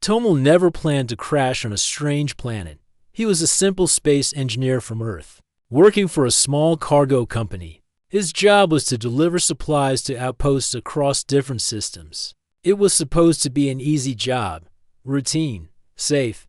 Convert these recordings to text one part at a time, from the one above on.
Tomel never planned to crash on a strange planet. He was a simple space engineer from Earth, working for a small cargo company. His job was to deliver supplies to outposts across different systems. It was supposed to be an easy job, routine, safe.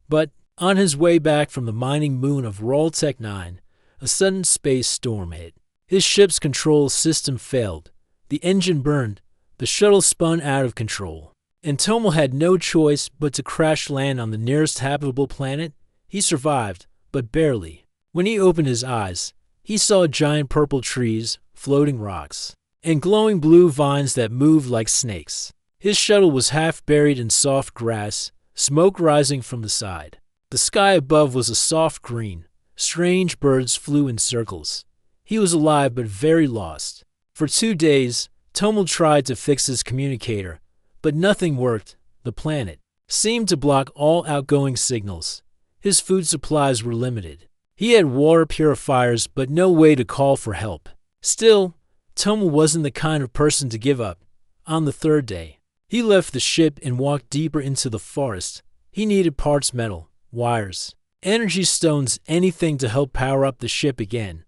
But on his way back from the mining moon of Tech 9, a sudden space storm hit. His ship's control system failed. The engine burned. The shuttle spun out of control. And Tomel had no choice but to crash land on the nearest habitable planet. He survived, but barely. When he opened his eyes, he saw giant purple trees, floating rocks, and glowing blue vines that moved like snakes. His shuttle was half buried in soft grass, smoke rising from the side. The sky above was a soft green. Strange birds flew in circles. He was alive but very lost. For 2 days, Tomel tried to fix his communicator, but nothing worked. The planet seemed to block all outgoing signals. His food supplies were limited. He had water purifiers, but no way to call for help. Still, Tomel wasn't the kind of person to give up. On the 3rd day, he left the ship and walked deeper into the forest. He needed parts metal, wires, energy stones, anything to help power up the ship again.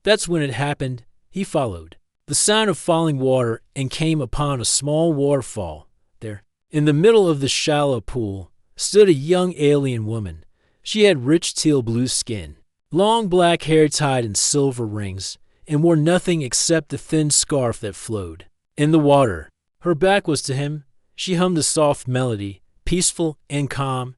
That's when it happened. He followed the sound of falling water and came upon a small waterfall. There, in the middle of the shallow pool, stood a young alien woman. She had rich teal blue skin, long black hair tied in silver rings, and wore nothing except the thin scarf that flowed in the water. Her back was to him. She hummed a soft melody, peaceful and calm.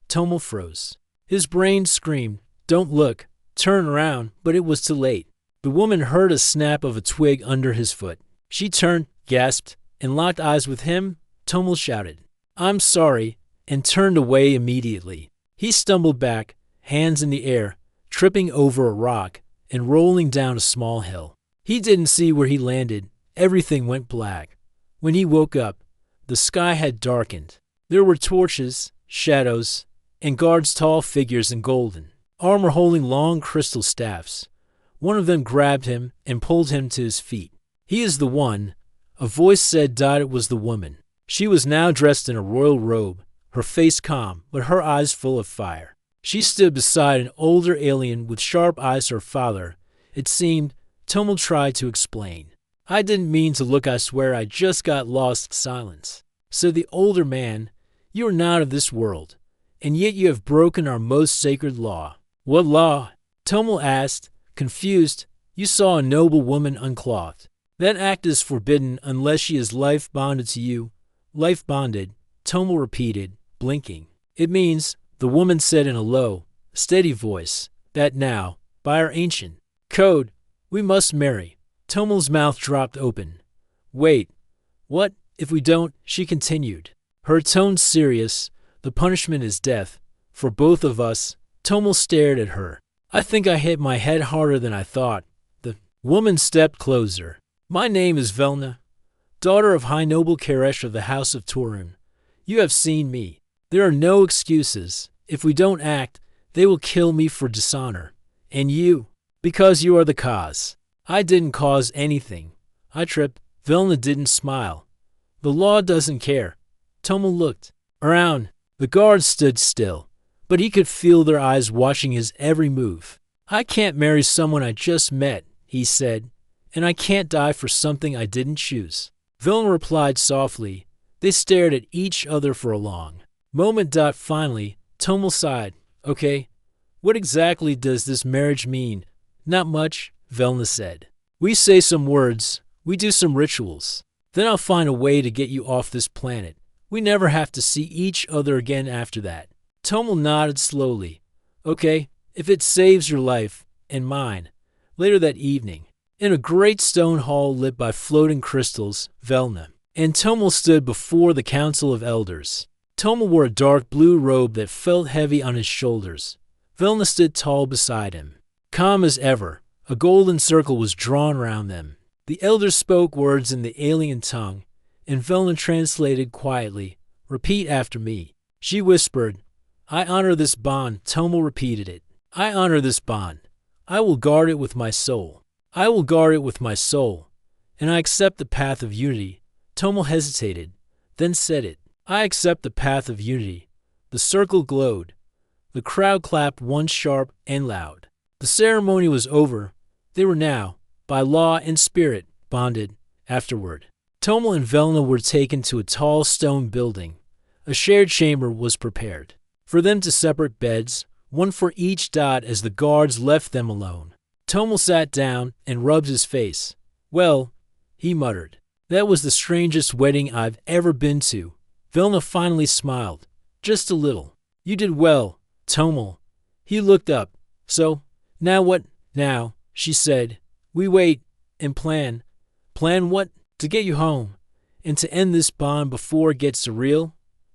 Tomel froze. His brain screamed, "Don't look, turn around," but it was too late. The woman heard a snap of a twig under his foot. She turned, gasped, and locked eyes with him. Tomel shouted, "I'm sorry," and turned away immediately. He stumbled back, hands in the air, tripping over a rock and rolling down a small hill. He didn't see where he landed. Everything went black. When he woke up, the sky had darkened. There were torches, shadows, and guards, tall figures in golden armor holding long crystal staffs. One of them grabbed him and pulled him to his feet. "He is the one," a voice said. It was the woman. She was now dressed in a royal robe, her face calm, but her eyes full of fire. She stood beside an older alien with sharp eyes, her father, it seemed. Tomel tried to explain. "I didn't mean to look, I swear, I just got lost." Silence. Said the older man, "You are not of this world, and yet you have broken our most sacred law." "What law?" Tomel asked, confused. "You saw a noble woman unclothed. That act is forbidden unless she is life bonded to you." "Life bonded," Tomel repeated, blinking. "It means," the woman said in a low, steady voice, "that now, by our ancient code, we must marry." Tomel's mouth dropped open. "Wait, what if we don't?" she continued, her tone serious. "The punishment is death, for both of us." Tomel stared at her. "I think I hit my head harder than I thought." The woman stepped closer. "My name is Velna, daughter of High Noble Karesh of the House of Torun. You have seen me. There are no excuses. If we don't act, they will kill me for dishonor. And you, because you are the cause." "I didn't cause anything. I tripped." Velna didn't smile. "The law doesn't care." Tomel looked around. The guards stood still, but he could feel their eyes watching his every move. "I can't marry someone I just met," he said, "and I can't die for something I didn't choose." Velna replied softly. They stared at each other for a long moment. Finally, Tomel sighed. "Okay, what exactly does this marriage mean?" "Not much," Velna said. "We say some words, we do some rituals. Then I'll find a way to get you off this planet. We never have to see each other again after that." Tomel nodded slowly. "Okay, if it saves your life and mine." Later that evening, in a great stone hall lit by floating crystals, Velna and Tomel stood before the Council of Elders. Tomel wore a dark blue robe that felt heavy on his shoulders. Velna stood tall beside him. Calm as ever, a golden circle was drawn around them. The elders spoke words in the alien tongue, and Velna translated quietly. "Repeat after me." She whispered, "I honor this bond." Tomel repeated it. "I honor this bond. I will guard it with my soul. I will guard it with my soul. And I accept the path of unity." Tomel hesitated, then said it. I accept the path of unity. The circle glowed. The crowd clapped once sharp and loud. The ceremony was over. They were now, by law and spirit, bonded. Afterward, Tomel and Velna were taken to a tall stone building. A shared chamber was prepared. For them to separate beds, one for each dot as the guards left them alone. Tomel sat down and rubbed his face. Well, he muttered, that was the strangest wedding I've ever been to. Velna finally smiled, just a little. You did well, Tomel. He looked up. So, now what? Now, she said. We wait and plan. Plan what? To get you home. And to end this bond before it gets surreal?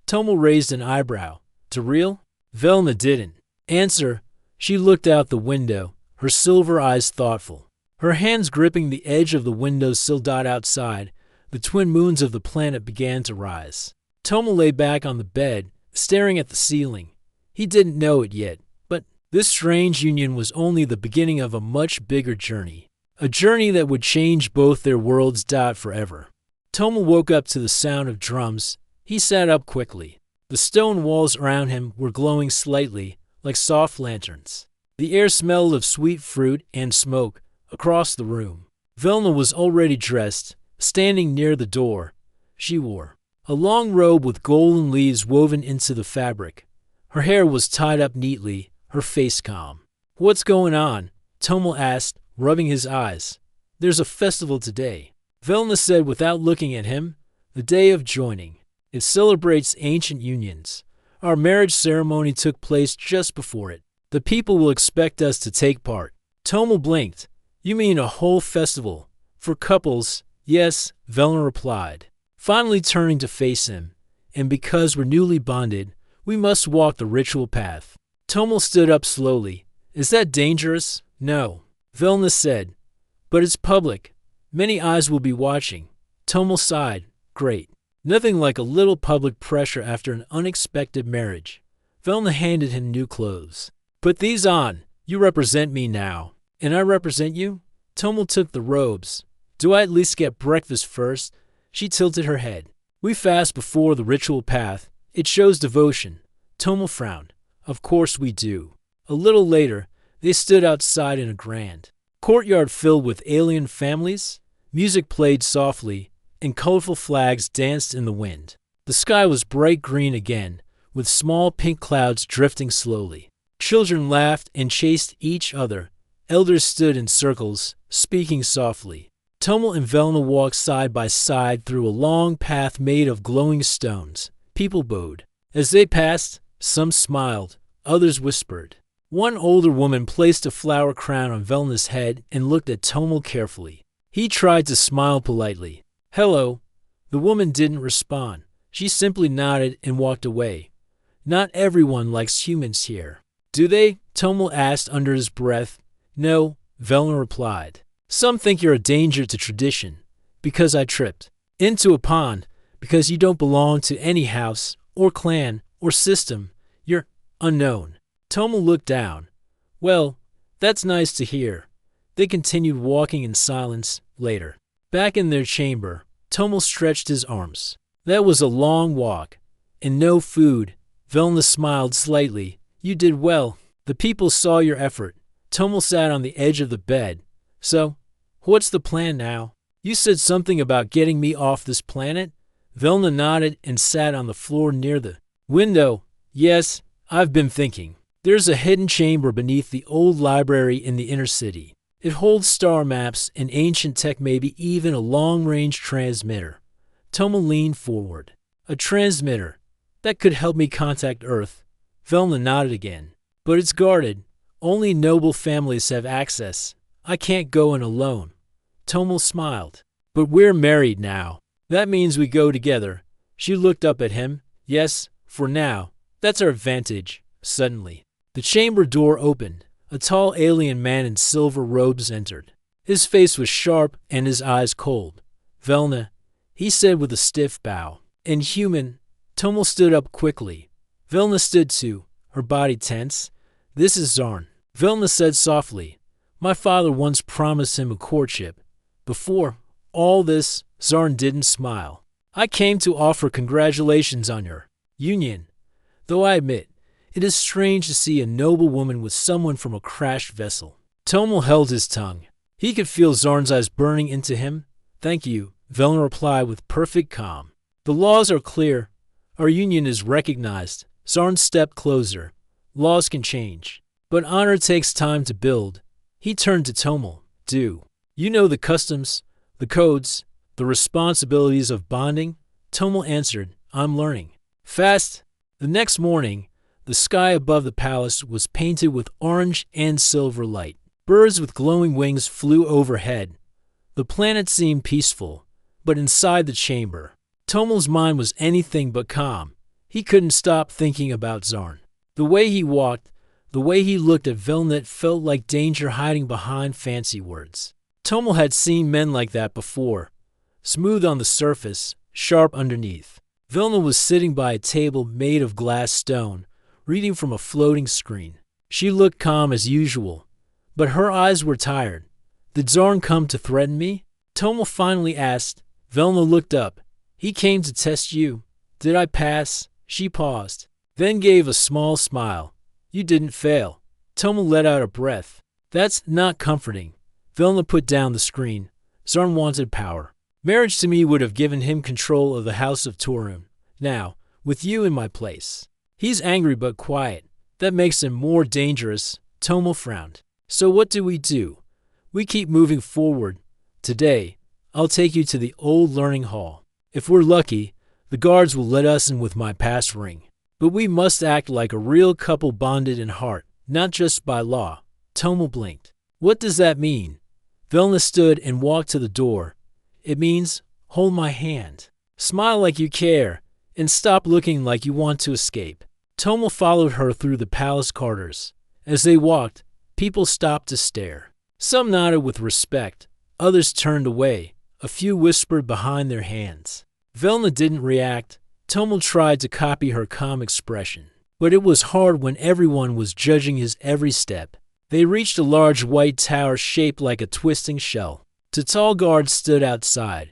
Tomel raised an eyebrow. To real? Velna didn't answer. She looked out the window, her silver eyes thoughtful. Her hands gripping the edge of the windowsill dot outside, the twin moons of the planet began to rise. Tomel lay back on the bed, staring at the ceiling. He didn't know it yet, but this strange union was only the beginning of a much bigger journey. A journey that would change both their worlds forever. Tomel woke up to the sound of drums. He sat up quickly. The stone walls around him were glowing slightly, like soft lanterns. The air smelled of sweet fruit and smoke across the room. Velna was already dressed, standing near the door. She wore a long robe with golden leaves woven into the fabric. Her hair was tied up neatly, her face calm. What's going on? Tomel asked, rubbing his eyes. There's a festival today, Velna said without looking at him. The day of joining. It celebrates ancient unions. Our marriage ceremony took place just before it. The people will expect us to take part. Tomel blinked. You mean a whole festival? For couples? Yes, Velna replied, finally turning to face him. And because we're newly bonded, we must walk the ritual path. Tomel stood up slowly. Is that dangerous? No, Velna said. But it's public. Many eyes will be watching. Tomel sighed. Great. Nothing like a little public pressure after an unexpected marriage. Velna handed him new clothes. Put these on. You represent me now. And I represent you? Tomel took the robes. Do I at least get breakfast first? She tilted her head. We fast before the ritual path. It shows devotion. Tomel frowned. Of course we do. A little later, they stood outside in a grand courtyard filled with alien families. Music played softly, and colorful flags danced in the wind. The sky was bright green again, with small pink clouds drifting slowly. Children laughed and chased each other. Elders stood in circles, speaking softly. Tomel and Velna walked side by side through a long path made of glowing stones. People bowed. As they passed, some smiled, others whispered. One older woman placed a flower crown on Velna's head and looked at Tomel carefully. He tried to smile politely. Hello. The woman didn't respond. She simply nodded and walked away. Not everyone likes humans here. Do they? Tomel asked under his breath. No, Velna replied. Some think you're a danger to tradition, because I tripped into a pond, because you don't belong to any house, or clan, or system. You're unknown. Tomel looked down. Well, that's nice to hear. They continued walking in silence. Later, back in their chamber, Tomel stretched his arms. That was a long walk, and no food. Velna smiled slightly. You did well. The people saw your effort. Tomel sat on the edge of the bed. So, what's the plan now? You said something about getting me off this planet? Velna nodded and sat on the floor near the window. Yes, I've been thinking. There's a hidden chamber beneath the old library in the inner city. It holds star maps and ancient tech, maybe even a long-range transmitter. Tomel leaned forward. A transmitter. That could help me contact Earth. Velna nodded again. But it's guarded. Only noble families have access. I can't go in alone. Tomel smiled. But we're married now. That means we go together. She looked up at him. Yes, for now. That's our advantage. Suddenly, the chamber door opened. A tall alien man in silver robes entered. His face was sharp and his eyes cold. Velna, he said with a stiff bow. Inhuman. Tomel stood up quickly. Velna stood too, her body tense. This is Zarn. Velna said softly. My father once promised him a courtship. Before all this, Zarn didn't smile. I came to offer congratulations on your union, though I admit, it is strange to see a noble woman with someone from a crashed vessel. Tomel held his tongue. He could feel Zarn's eyes burning into him. Thank you, Velna replied with perfect calm. The laws are clear. Our union is recognized. Zarn stepped closer. Laws can change, but honor takes time to build. He turned to Tomel. Do you know the customs, the codes, the responsibilities of bonding? Tomel answered, I'm learning. Fast. The next morning, the sky above the palace was painted with orange and silver light. Birds with glowing wings flew overhead. The planet seemed peaceful, but inside the chamber, Tomel's mind was anything but calm. He couldn't stop thinking about Zarn. The way he walked, the way he looked at Velna felt like danger hiding behind fancy words. Tomel had seen men like that before, smooth on the surface, sharp underneath. Velna was sitting by a table made of glass stone, reading from a floating screen. She looked calm as usual, but her eyes were tired. Did Zarn come to threaten me? Tomel finally asked. Velna looked up. He came to test you. Did I pass? She paused, then gave a small smile. You didn't fail. Tomel let out a breath. That's not comforting. Velna put down the screen. Zarn wanted power. Marriage to me would have given him control of the House of Torun. Now, with you in my place. He's angry but quiet. That makes him more dangerous. Tomel frowned. So what do? We keep moving forward. Today, I'll take you to the old learning hall. If we're lucky, the guards will let us in with my pass ring. But we must act like a real couple bonded in heart, not just by law. Tomel blinked. What does that mean? Velna stood and walked to the door. It means, hold my hand. Smile like you care, and stop looking like you want to escape. Tomel followed her through the palace corridors. As they walked, people stopped to stare. Some nodded with respect, others turned away. A few whispered behind their hands. Velna didn't react. Tomel tried to copy her calm expression, but it was hard when everyone was judging his every step. They reached a large white tower shaped like a twisting shell. Two tall guards stood outside.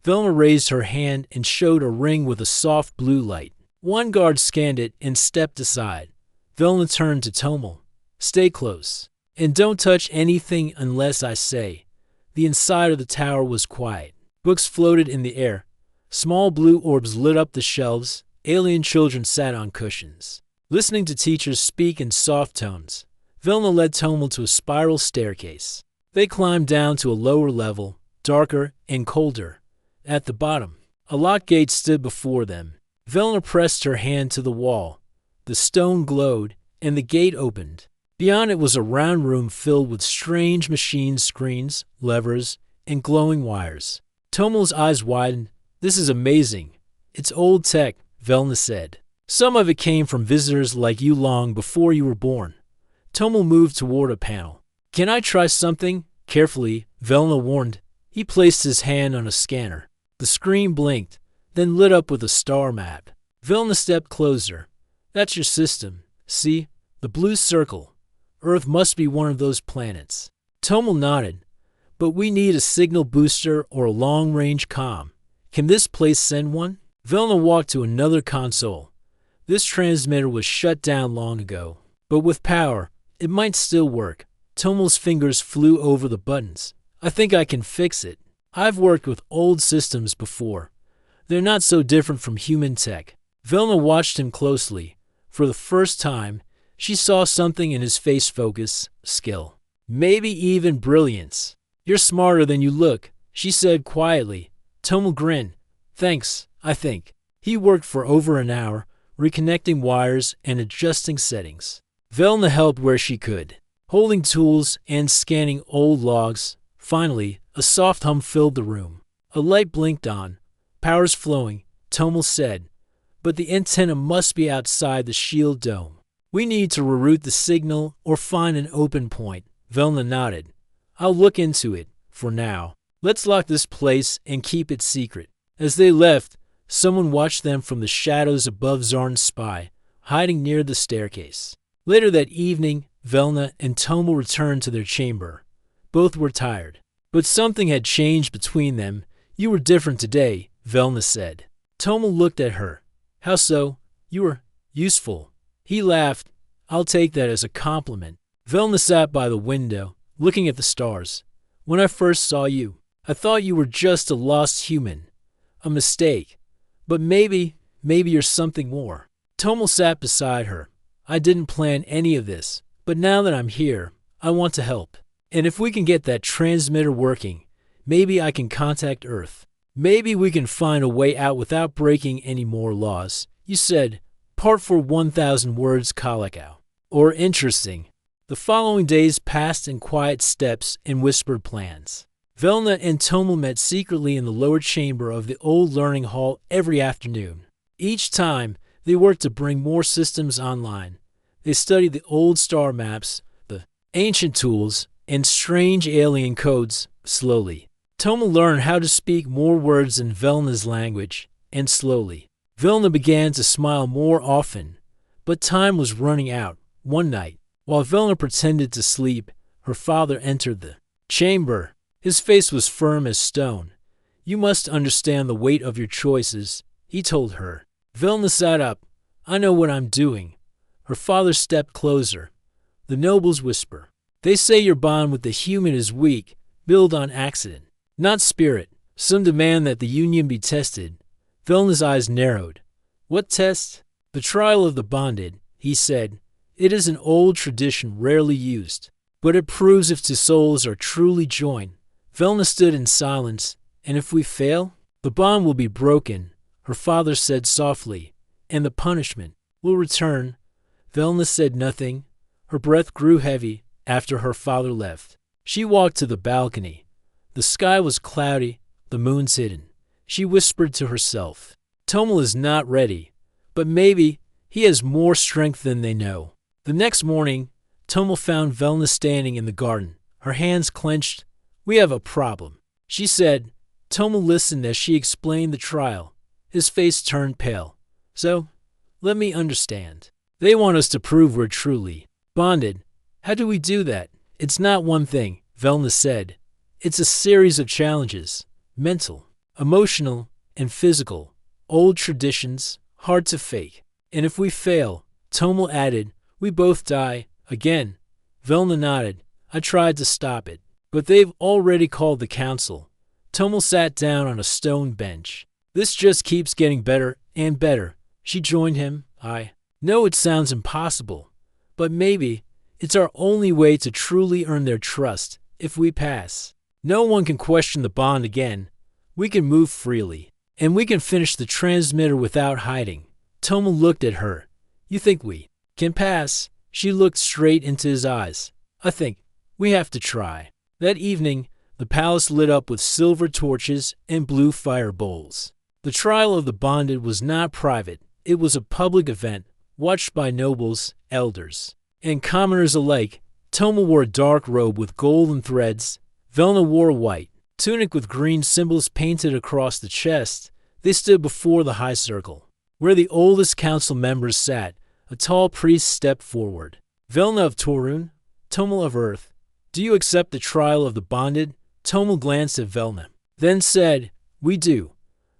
Velna raised her hand and showed a ring with a soft blue light. One guard scanned it and stepped aside. Velna turned to Tomel. Stay close, and don't touch anything unless I say. The inside of the tower was quiet. Books floated in the air. Small blue orbs lit up the shelves. Alien children sat on cushions, listening to teachers speak in soft tones. Velna led Tomel to a spiral staircase. They climbed down to a lower level, darker and colder. At the bottom, a locked gate stood before them. Velna pressed her hand to the wall. The stone glowed, and the gate opened. Beyond it was a round room filled with strange machine screens, levers, and glowing wires. Tomel's eyes widened. This is amazing. It's old tech, Velna said. Some of it came from visitors like you long before you were born. Tomel moved toward a panel. Can I try something? Carefully, Velna warned. He placed his hand on a scanner. The screen blinked, then lit up with a star map. Velna stepped closer. That's your system. See? The blue circle. Earth must be one of those planets. Tomel nodded. But we need a signal booster or a long-range comm. Can this place send one? Velna walked to another console. This transmitter was shut down long ago. But with power, it might still work. Tomel's fingers flew over the buttons. I think I can fix it. I've worked with old systems before. They're not so different from human tech. Velna watched him closely. For the first time, she saw something in his face: focus, skill, maybe even brilliance. You're smarter than you look, she said quietly. Tomel grinned. Thanks, I think. He worked for over an hour, reconnecting wires and adjusting settings. Velna helped where she could, holding tools and scanning old logs. Finally, a soft hum filled the room. A light blinked on. Power's flowing, Tomel said. But the antenna must be outside the shield dome. We need to reroute the signal or find an open point. Velna nodded. I'll look into it. For now, let's lock this place and keep it secret. As they left, someone watched them from the shadows above Zarn's spy, hiding near the staircase. Later that evening, Velna and Tomel returned to their chamber. Both were tired. But something had changed between them. You were different today, Velna said. Tomel looked at her. How so? You were useful. He laughed. I'll take that as a compliment. Velna sat by the window, looking at the stars. When I first saw you, I thought you were just a lost human. A mistake. But maybe you're something more. Tomel sat beside her. I didn't plan any of this, but now that I'm here, I want to help. And if we can get that transmitter working, maybe I can contact Earth. Maybe we can find a way out without breaking any more laws. You said, part for 1,000 words, Kalakau. Or interesting. The following days passed in quiet steps and whispered plans. Velna and Tomel met secretly in the lower chamber of the old learning hall every afternoon. Each time, they worked to bring more systems online. They studied the old star maps, the ancient tools, and strange alien codes slowly. Tomel learned how to speak more words in Velna's language, and slowly. Velna began to smile more often, but time was running out. One night, while Velna pretended to sleep, her father entered the chamber. His face was firm as stone. You must understand the weight of your choices, he told her. Velna sat up. I know what I'm doing. Her father stepped closer. The nobles whisper. They say your bond with the human is weak, built on accident, not spirit. Some demand that the union be tested. Velna's eyes narrowed. What test? The trial of the bonded, he said. It is an old tradition rarely used, but it proves if two souls are truly joined. Velna stood in silence. And if we fail, the bond will be broken, her father said softly, and the punishment will return. Velna said nothing. Her breath grew heavy after her father left. She walked to the balcony. The sky was cloudy, the moon's hidden. She whispered to herself, Tomel is not ready, but maybe he has more strength than they know. The next morning, Tomel found Velna standing in the garden, her hands clenched. We have a problem, she said. Tomel listened as she explained the trial. His face turned pale. So, let me understand. They want us to prove we're truly bonded. How do we do that? It's not one thing, Velna said. It's a series of challenges. Mental, emotional, and physical. Old traditions, hard to fake. And if we fail, Tomel added, we both die. Again. Velna nodded. I tried to stop it, but they've already called the council. Tomel sat down on a stone bench. This just keeps getting better and better. She joined him. I know it sounds impossible, but maybe it's our only way to truly earn their trust. If we pass, no one can question the bond again. We can move freely, and we can finish the transmitter without hiding. Tomel looked at her. You think we can pass? She looked straight into his eyes. I think we have to try. That evening, the palace lit up with silver torches and blue fire bowls. The trial of the bonded was not private. It was a public event, watched by nobles, elders, and commoners alike. Tomel wore a dark robe with golden threads. Velna wore a white tunic with green symbols painted across the chest. They stood before the high circle, where the oldest council members sat. A tall priest stepped forward. Velna of Torun, Tomel of Earth, do you accept the trial of the bonded? Tomel glanced at Velna, then said, we do.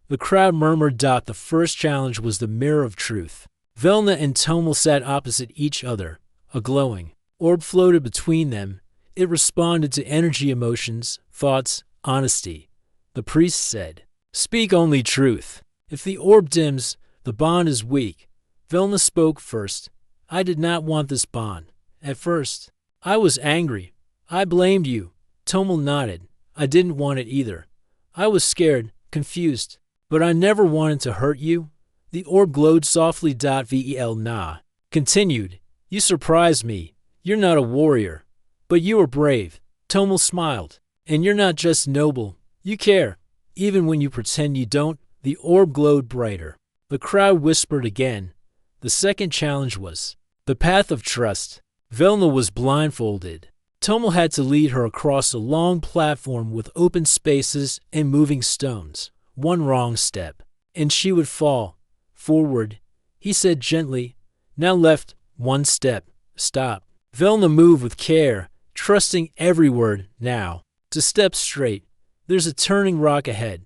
The crowd murmured. The first challenge was the mirror of truth. Velna and Tomel sat opposite each other. A glowing orb floated between them. It responded to energy, emotions, thoughts, honesty. The priest said, speak only truth. If the orb dims, the bond is weak. Velna spoke first. I did not want this bond. At first, I was angry. I blamed you. Tomel nodded. I didn't want it either. I was scared, confused, but I never wanted to hurt you. The orb glowed softly. Vel Na continued, you surprised me. You're not a warrior, but you are brave. Tomel smiled. And you're not just noble. You care, even when you pretend you don't. The orb glowed brighter. The crowd whispered again. The second challenge was the path of trust. Velna was blindfolded. Tomel had to lead her across a long platform with open spaces and moving stones. One wrong step, and she would fall. Forward, he said gently. Now left, one step. Stop. Velna moved with care, trusting every word. Now, to step straight. There's a turning rock ahead.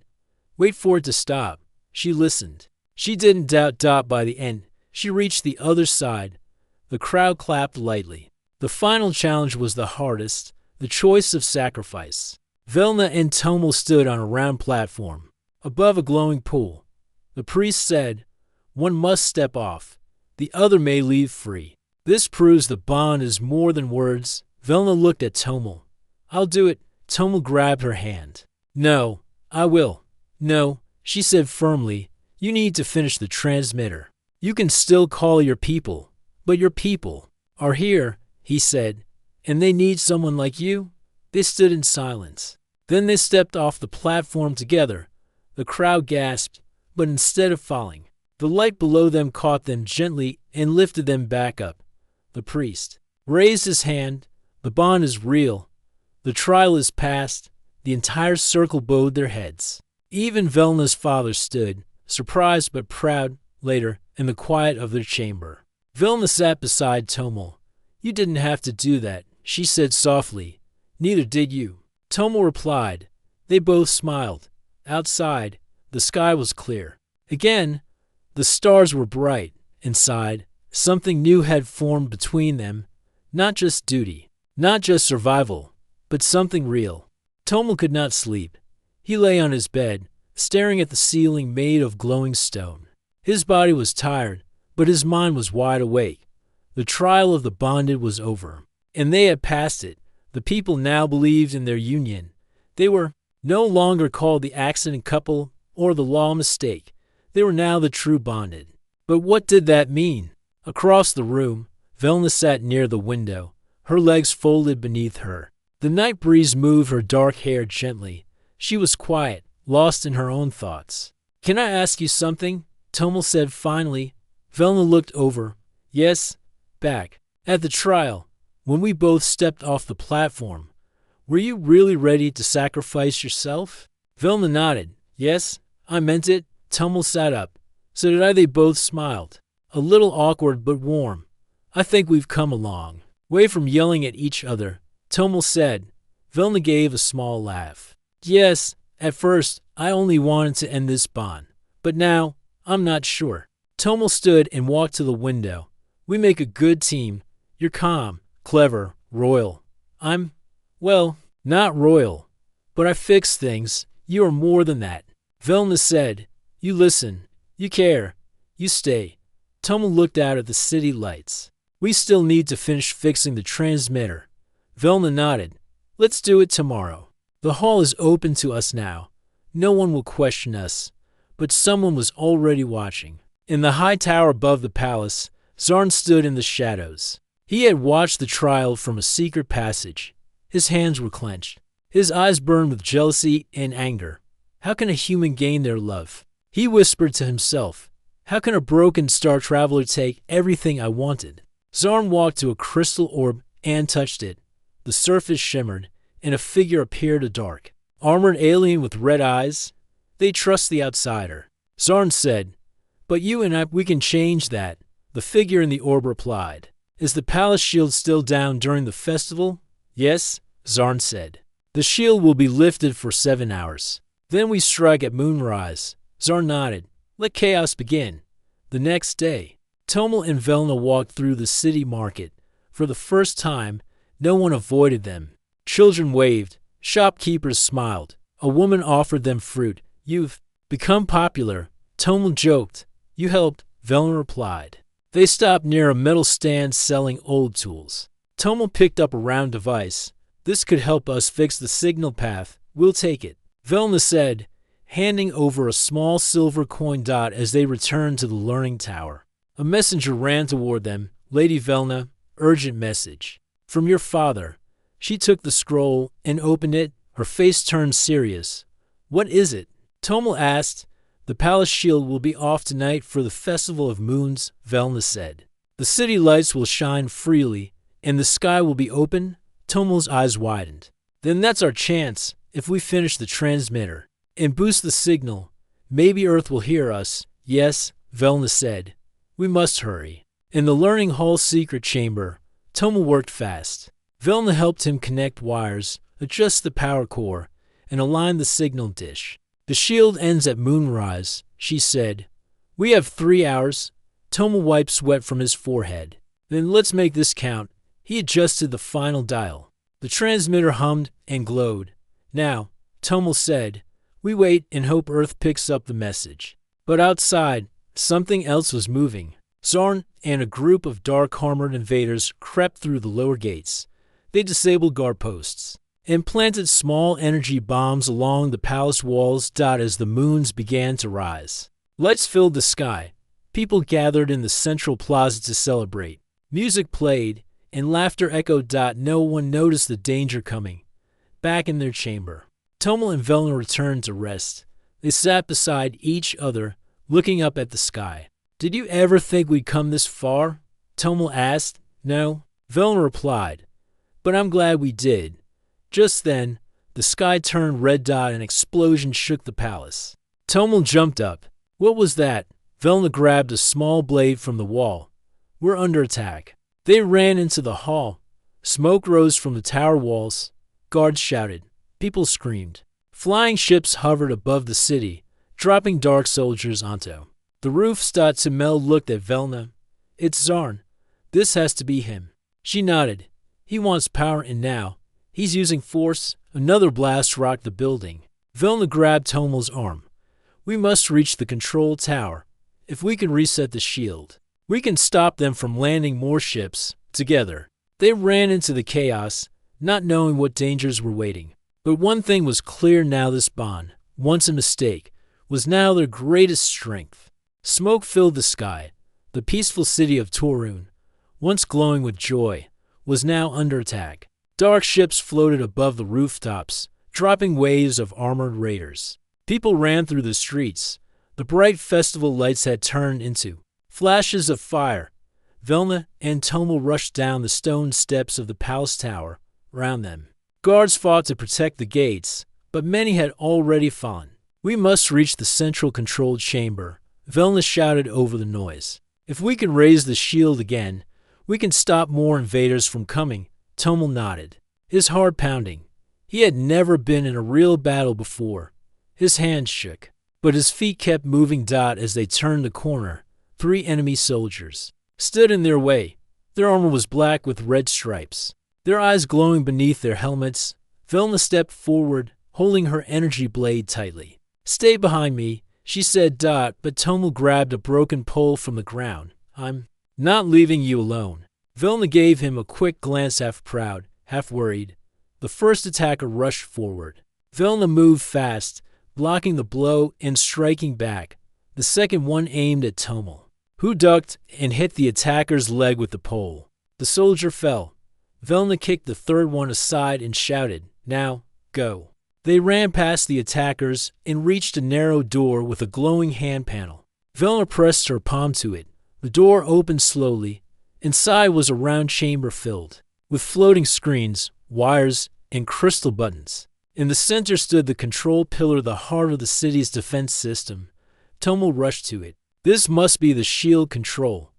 Wait for it to stop. She listened. She didn't doubt. By the end, she reached the other side. The crowd clapped lightly. The final challenge was the hardest, the choice of sacrifice. Velna and Tomel stood on a round platform, above a glowing pool. The priest said, "One must step off. The other may leave free. This proves the bond is more than words." Velna looked at Tomel. "I'll do it." Tomel grabbed her hand. "No, I will." "No," she said firmly. "You need to finish the transmitter. You can still call your people, but your people are here," he said, "and they need someone like you." They stood in silence. Then they stepped off the platform together. The crowd gasped, but instead of falling, the light below them caught them gently and lifted them back up. The priest raised his hand. "The bond is real. The trial is past." The entire circle bowed their heads. Even Velna's father stood, surprised but proud, later, in the quiet of their chamber. Velna sat beside Tomel. "You didn't have to do that," she said softly. "Neither did you." Tomel replied. They both smiled. Outside, the sky was clear. Again, the stars were bright. Inside, something new had formed between them. Not just duty, not just survival, but something real. Tomel could not sleep. He lay on his bed, staring at the ceiling made of glowing stone. His body was tired, but his mind was wide awake. The trial of the bonded was over, and they had passed it. The people now believed in their union. They were no longer called the accident couple or the law mistake. They were now the true bonded. But what did that mean? Across the room, Velna sat near the window, her legs folded beneath her. The night breeze moved her dark hair gently. She was quiet, lost in her own thoughts. "Can I ask you something?" Tomel said finally. Velna looked over. "Yes." Back at the trial, when we both stepped off the platform, were you really ready to sacrifice yourself? Velna nodded. "Yes, I meant it." Tomel sat up. "So did I." They both smiled. A little awkward but warm. "I think we've come a long way from yelling at each other," Tomel said. Velna gave a small laugh. "Yes, at first I only wanted to end this bond, but now I'm not sure." Tomel stood and walked to the window. "We make a good team. You're calm, clever, royal. I'm, well, not royal, but I fix things. You are more than that." Velna said, "You listen, you care, you stay." Tomel looked out at the city lights. "We still need to finish fixing the transmitter." Velna nodded. "Let's do it tomorrow. The hall is open to us now. No one will question us." But someone was already watching. In the high tower above the palace, Zarn stood in the shadows. He had watched the trial from a secret passage. His hands were clenched. His eyes burned with jealousy and anger. How can a human gain their love? He whispered to himself. How can a broken star traveler take everything I wanted? Zarn walked to a crystal orb and touched it. The surface shimmered, and a figure appeared in the dark. Armored alien with red eyes. "They trust the outsider," Zarn said. "But you and I, we can change that." The figure in the orb replied. "Is the palace shield still down during the festival?" "Yes," Zarn said. "The shield will be lifted for 7 hours. Then we strike at moonrise." Zarn nodded. "Let chaos begin." The next day, Tomel and Velna walked through the city market. For the first time, no one avoided them. Children waved. Shopkeepers smiled. A woman offered them fruit. "You've become popular," Tomel joked. "You helped," Velna replied. They stopped near a metal stand selling old tools. Tomel picked up a round device. "This could help us fix the signal path. We'll take it," Velna said, handing over a small silver coin dot as they returned to the learning tower. A messenger ran toward them. "Lady Velna, urgent message. From your father." She took the scroll and opened it. Her face turned serious. "What is it?" Tomel asked. "The palace shield will be off tonight for the Festival of Moons," Velna said. "The city lights will shine freely, and the sky will be open." Tomel's eyes widened. "Then that's our chance, if we finish the transmitter and boost the signal. Maybe Earth will hear us." "Yes," Velna said. "We must hurry." In the learning hall's secret chamber, Tomel worked fast. Velna helped him connect wires, adjust the power core, and align the signal dish. The shield ends at moonrise, she said. We have 3 hours. Tomel wiped sweat from his forehead. Then let's make this count. He adjusted the final dial. The transmitter hummed and glowed. Now, Tomel said, we wait and hope Earth picks up the message. But outside, something else was moving. Zarn and a group of dark-armored invaders crept through the lower gates. They disabled guard posts and planted small energy bombs along the palace walls. As the moons began to rise, lights filled the sky. People gathered in the central plaza to celebrate. Music played and laughter echoed. No one noticed the danger coming. Back in their chamber, Tomel and Velna returned to rest. They sat beside each other, looking up at the sky. Did you ever think we'd come this far? Tomel asked. No, Velna replied. But I'm glad we did. Just then, the sky turned red. An explosion shook the palace. Tomel jumped up. What was that? Velna grabbed a small blade from the wall. We're under attack. They ran into the hall. Smoke rose from the tower walls. Guards shouted. People screamed. Flying ships hovered above the city, dropping dark soldiers onto the roof. Mel looked at Velna. It's Zarn. This has to be him. She nodded. He wants power, and now he's using force. Another blast rocked the building. Velna grabbed Tomel's arm. We must reach the control tower. If we can reset the shield, we can stop them from landing more ships. Together, they ran into the chaos, not knowing what dangers were waiting. But one thing was clear now: this bond, once a mistake, was now their greatest strength. Smoke filled the sky. The peaceful city of Torun, once glowing with joy, was now under attack. Dark ships floated above the rooftops, dropping waves of armored raiders. People ran through the streets. The bright festival lights had turned into flashes of fire. Velna and Tomel rushed down the stone steps of the palace tower. Round them, guards fought to protect the gates, but many had already fallen. We must reach the central control chamber, Velna shouted over the noise. If we can raise the shield again, we can stop more invaders from coming. Tomel nodded, his heart pounding. He had never been in a real battle before. His hands shook, but his feet kept moving. As they turned the corner, 3 enemy soldiers stood in their way. Their armor was black with red stripes, their eyes glowing beneath their helmets. Velna stepped forward, holding her energy blade tightly. Stay behind me, she said. But Tomel grabbed a broken pole from the ground. I'm not leaving you alone. Velna gave him a quick glance, half proud, half worried. The first attacker rushed forward. Velna moved fast, blocking the blow and striking back. The second one aimed at Tomel, who ducked and hit the attacker's leg with the pole. The soldier fell. Velna kicked the third one aside and shouted, Now, go. They ran past the attackers and reached a narrow door with a glowing hand panel. Velna pressed her palm to it. The door opened slowly. Inside was a round chamber filled with floating screens, wires, and crystal buttons. In the center stood the control pillar, the heart of the city's defense system. Tomel rushed to it. This must be the shield control.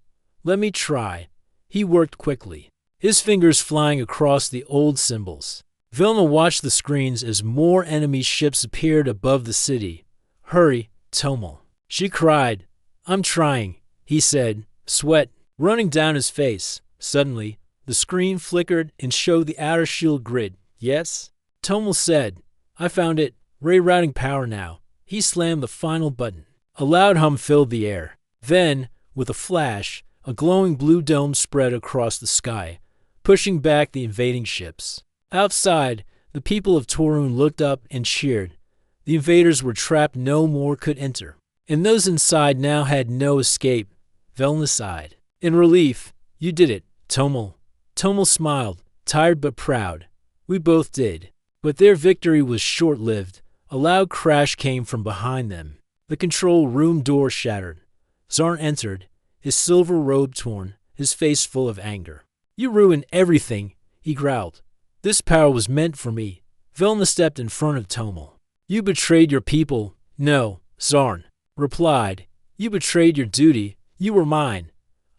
Let me try. He worked quickly, his fingers flying across the old symbols. Velna watched the screens as more enemy ships appeared above the city. Hurry, Tomel, she cried. I'm trying, he said, sweat running down his face. Suddenly, the screen flickered and showed the outer shield grid. Yes? Tomel said. I found it. Ray-routing power now. He slammed the final button. A loud hum filled the air. Then, with a flash, a glowing blue dome spread across the sky, pushing back the invading ships. Outside, the people of Torun looked up and cheered. The invaders were trapped, no more could enter. And those inside now had no escape. Velna sighed. In relief, you did it, Tomel. Tomel smiled, tired but proud. We both did. But their victory was short-lived. A loud crash came from behind them. The control room door shattered. Zarn entered, his silver robe torn, his face full of anger. You ruined everything, he growled. This power was meant for me. Velna stepped in front of Tomel. You betrayed your people. No, Zarn replied. You betrayed your duty. You were mine.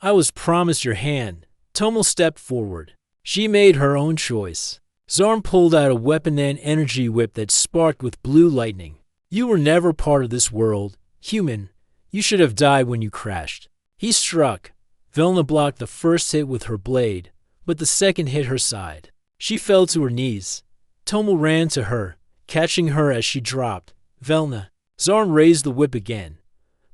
I was promised your hand. Tomel stepped forward. She made her own choice. Zarn pulled out a weapon and energy whip that sparked with blue lightning. You were never part of this world. Human, you should have died when you crashed. He struck. Velna blocked the first hit with her blade, but the second hit her side. She fell to her knees. Tomel ran to her, catching her as she dropped. Velna. Zarn raised the whip again.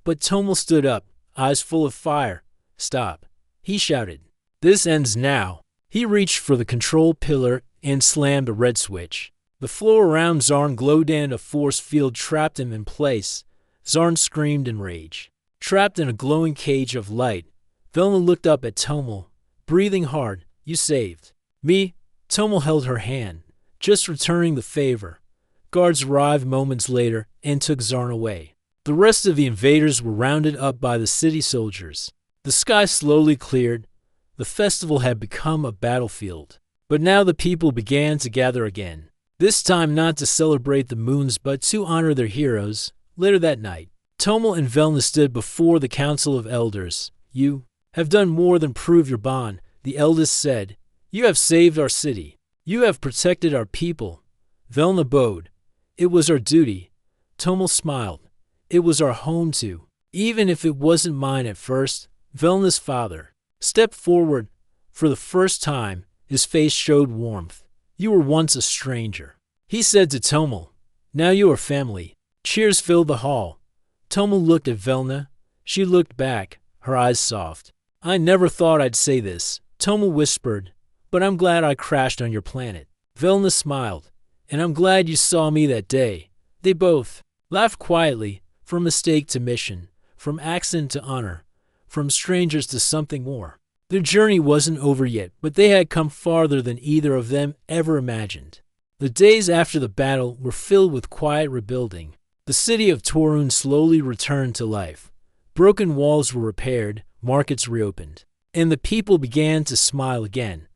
But Tomel stood up, eyes full of fire. Stop. He shouted. This ends now. He reached for the control pillar and slammed a red switch. The floor around Zarn glowed and a force field trapped him in place. Zarn screamed in rage. Trapped in a glowing cage of light, Velna looked up at Tomel, breathing hard. You saved me. Tomel held her hand, just returning the favor. Guards arrived moments later and took Zarn away. The rest of the invaders were rounded up by the city soldiers. The sky slowly cleared. The festival had become a battlefield. But now the people began to gather again. This time not to celebrate the moons but to honor their heroes. Later that night, Tomel and Velna stood before the Council of Elders. You have done more than prove your bond, the eldest said. You have saved our city. You have protected our people. Velna bowed. It was our duty. Tomel smiled. It was our home too. Even if it wasn't mine at first. Velna's father stepped forward. For the first time, his face showed warmth. You were once a stranger. He said to Tomel, now you are family. Cheers filled the hall. Tomel looked at Velna. She looked back, her eyes soft. I never thought I'd say this, Tomel whispered, but I'm glad I crashed on your planet. Velna smiled, and I'm glad you saw me that day. They both laughed quietly, from mistake to mission, from accident to honor, from strangers to something more. Their journey wasn't over yet, but they had come farther than either of them ever imagined. The days after the battle were filled with quiet rebuilding. The city of Torun slowly returned to life. Broken walls were repaired, markets reopened, and the people began to smile again.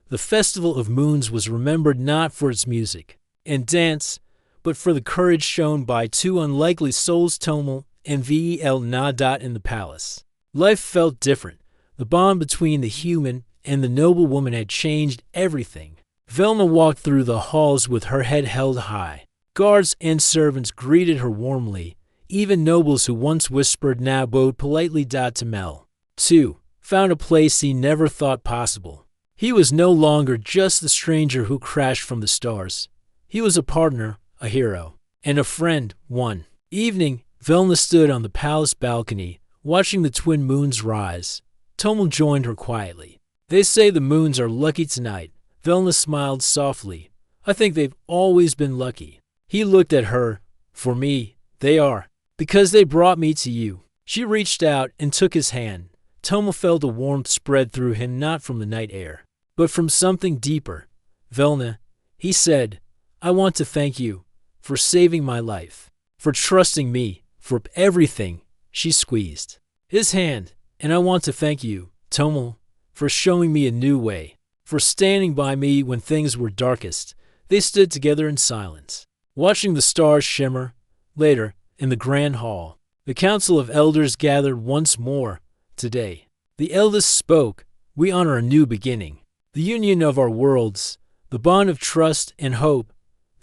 The Festival of Moons was remembered not for its music and dance, but for the courage shown by two unlikely souls, Tomel and Vel Nadat in the palace. Life felt different. The bond between the human and the noble woman had changed everything. Velna walked through the halls with her head held high. Guards and servants greeted her warmly. Even nobles who once whispered now bowed politely. Tomel, too, found a place he never thought possible. He was no longer just the stranger who crashed from the stars. He was a partner, a hero, and a friend. One evening, Velna stood on the palace balcony, watching the twin moons rise. Tomel joined her quietly. They say the moons are lucky tonight. Velna smiled softly. I think they've always been lucky. He looked at her. For me, they are. Because they brought me to you. She reached out and took his hand. Tomel felt a warmth spread through him, not from the night air, but from something deeper. Velna, he said, I want to thank you for saving my life, for trusting me, for everything. She squeezed his hand. And I want to thank you, Tomel, for showing me a new way, for standing by me when things were darkest. They stood together in silence, watching the stars shimmer. Later, in the grand hall, the Council of Elders gathered once more. Today, the eldest spoke. We honor a new beginning, the union of our worlds, the bond of trust and hope.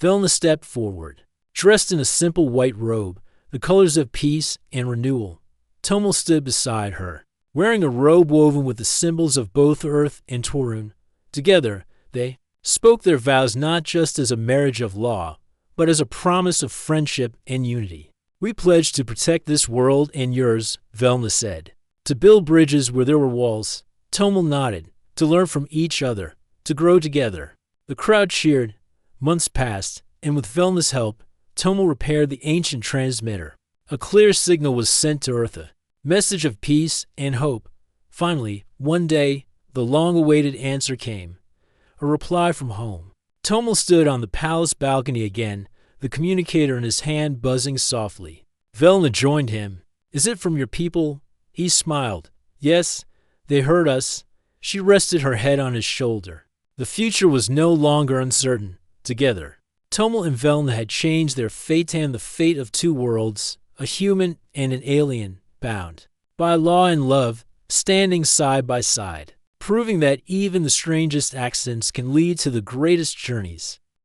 Velna stepped forward, dressed in a simple white robe, the colors of peace and renewal. Tomel stood beside her, wearing a robe woven with the symbols of both Earth and Torun. Together, they spoke their vows not just as a marriage of law, but as a promise of friendship and unity. We pledge to protect this world and yours, Velna said. To build bridges where there were walls. Tomel nodded. To learn from each other. To grow together. The crowd cheered. Months passed, and with Velna's help, Tomel repaired the ancient transmitter. A clear signal was sent to Eartha. Message of peace and hope. Finally, one day, the long-awaited answer came. A reply from home. Tomel stood on the palace balcony again, the communicator in his hand buzzing softly. Velna joined him. Is it from your people? He smiled. Yes, they heard us. She rested her head on his shoulder. The future was no longer uncertain. Together, Tomel and Velna had changed their fate and the fate of two worlds, a human and an alien, bound by law and love, standing side by side, proving that even the strangest accidents can lead to the greatest journeys.